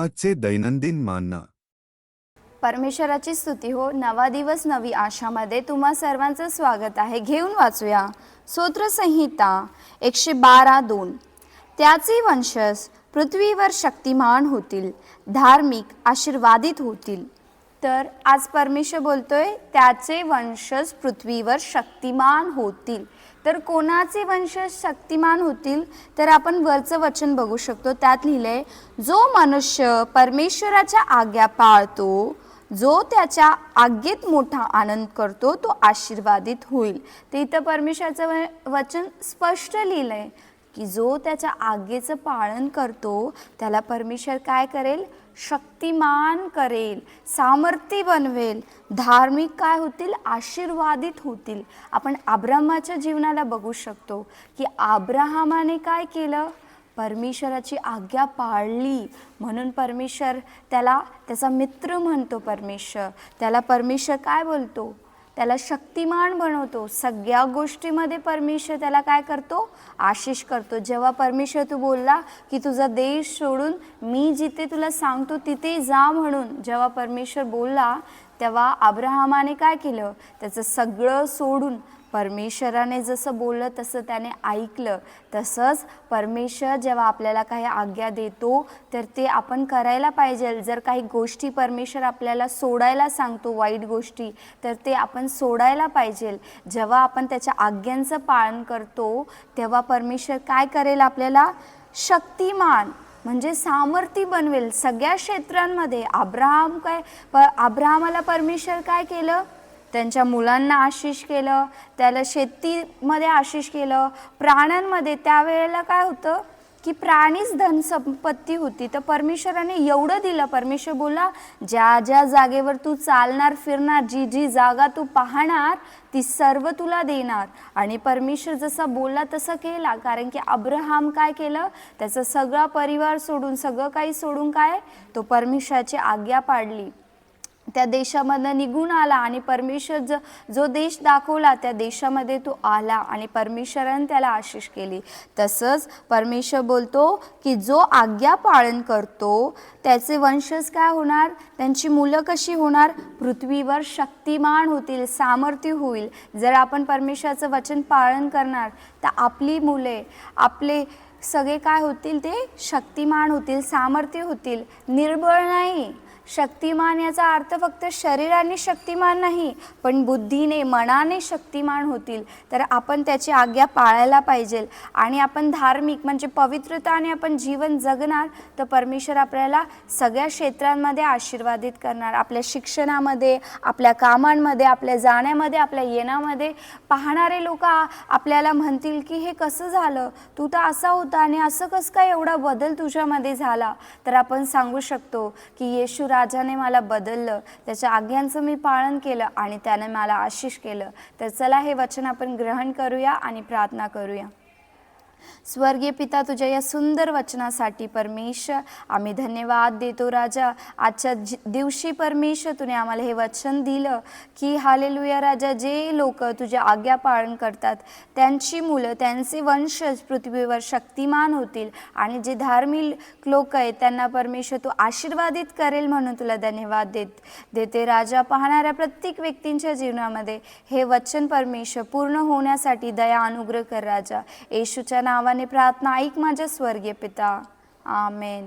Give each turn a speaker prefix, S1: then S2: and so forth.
S1: आजचे दैनंदिन मानना.
S2: परमेश्वराची स्तुती हो. नवा दिवस नवी आशामध्ये तुम्हा सर्वांचं स्वागत आहे. घेऊन वाचूया स्तोत्रसंहिता 112:2. त्याचे वंशज पृथ्वीवर शक्तिमान होतील, धार्मिक आशीर्वादित होतील. तर आज परमेश्वर बोलतोय त्याचे वंशज पृथ्वीवर शक्तिमान होतील. तर कोणाचे वंशज शक्तिमान होतील? तर आपण वरचं वचन बघू शकतो. त्यात लिहिलंय, जो मनुष्य परमेश्वराच्या आज्ञा पाळतो, जो त्याच्या आज्ञेत मोठा आनंद करतो, तो आशीर्वादित होईल. ते इथं परमेश्वराचं वचन स्पष्ट लिहिलंय की जो त्याच्या आज्ञेचं पालन करतो त्याला परमेश्वर काय करेल? शक्तिमान करेल, सामर्थ्य बनवेल, धार्मिक काय होतील? आशीर्वादित होतील. आपण अब्राहामाच्या जीवनाला बघू शकतो की अब्राहामाने काय केलं? परमेश्वराची आज्ञा पाळली, म्हणून परमेश्वर त्याला त्याचा मित्र म्हणतो. त्याला परमेश्वर काय बोलतो? त्याला शक्तिमान बनवतो. सगळ्या गोष्टीमध्ये परमेश्वर त्याला काय करतो? आशीष करतो. जेव्हा परमेश्वर तू बोलला की तुझा देश सोडून मी जिथे तुला सांगतो तिथे जा म्हणून जेव्हा परमेश्वर बोलला, तेव्हा अब्राहामाने काय केलं? त्याचं सगळं सोडून परमेश्वराने जसं बोललं तसं त्याने ऐकलं. तसंच परमेश्वर जेव्हा आपल्याला काही आज्ञा देतो तर ते आपण करायला पाहिजे. जर काही गोष्टी परमेश्वर आपल्याला सोडायला सांगतो, वाईट गोष्टी, तर ते आपण सोडायला पाहिजे. जेव्हा आपण त्याच्या आज्ञांचं पालन करतो तेव्हा परमेश्वर काय करेल? आपल्याला शक्तिमान म्हणजे सामर्थ्य बनवेल सगळ्या क्षेत्रांमध्ये. अब्राहामाला परमेश्वर काय केलं? त्यांच्या मुलांना आशीष केलं, त्याला शेतीमध्ये आशीष केलं, प्राण्यांमध्ये. त्यावेळेला काय होतं की प्राणीच धनसंपत्ती होती. तर परमेश्वराने एवढं दिलं. परमेश्वर बोला, ज्या ज्या जागेवर तू चालणार फिरणार, जी जी जागा तू पाहणार ती सर्व तुला देणार. आणि परमेश्वर जसा बोलला तसं केला. कारण की अब्राहाम काय केलं? त्याचा सगळा परिवार सोडून, सगळं काही सोडून काय, तो परमेश्वराची आज्ञा पाळली, त्या देशामधनं निघून आला. आणि परमेश्वर जो देश दाखवला त्या देशामध्ये तो आला आणि परमेश्वराने त्याला आशीष केली. तसंच परमेश्वर बोलतो की जो आज्ञा पालन करतो त्याचे वंशज काय होणार? त्यांची मुलं कशी होणार? पृथ्वीवर शक्तिमान होतील, सामर्थ्य होईल. जर आपण परमेश्वराचं वचन पालन करणार तर आपली मुले, आपले सगळे काय होतील? ते शक्तिमान होतील, सामर्थ्य होतील. निर्बळ नाही. शक्तिमान याचा अर्थ फक्त शरीराने शक्तिमान नाही, पण बुद्धीने, मनाने शक्तिमान होतील. तर आपण त्याची आज्ञा पाळायला पाहिजे. आणि आपण धार्मिक म्हणजे पवित्रताने आपण जीवन जगणार तर परमेश्वर आपल्याला सगळ्या क्षेत्रांमध्ये आशीर्वादित करणार. आपल्या शिक्षणामध्ये, आपल्या कामांमध्ये, आपल्या जाण्यामध्ये, आपल्या येण्यामध्ये पाहणारे लोक आपल्याला म्हणतील की हे कसं झालं? तू तर असा होता आणि असं कसं काय एवढा बदल तुझ्यामध्ये झाला? तर आपण सांगू शकतो की येशू राजाने मला बदललं, त्याच्या आज्ञांचं मी पालन केलं आणि त्याने मला आशीष केलं. तर चला हे वचन आपण ग्रहण करूया आणि प्रार्थना करूया. स्वर्गीय पिता, तुझ्या या सुंदर वचनासाठी परमेश्वर आम्ही धन्यवाद देतो. राजा, आजच्या दिवशी परमेश्वर तुने आम्हाला हे वचन दिलं की हालेलुया राजा, जे लोक तुझ्या आज्ञा पालन करतात त्यांची मुलं, त्यांचे वंशज पृथ्वीवर शक्तिमान होतील. आणि जे धार्मिक लोक आहेत त्यांना परमेश्वर तू आशीर्वादित करेल म्हणून तुला धन्यवाद देते. राजा, पाहणाऱ्या प्रत्येक व्यक्तींच्या जीवनामध्ये हे वचन परमेश्वर पूर्ण होण्यासाठी दया अनुग्रह कर. राजा, येशूच्या नावाने प्रार्थना ऐक माझ्या स्वर्गीय पिता. आमेन.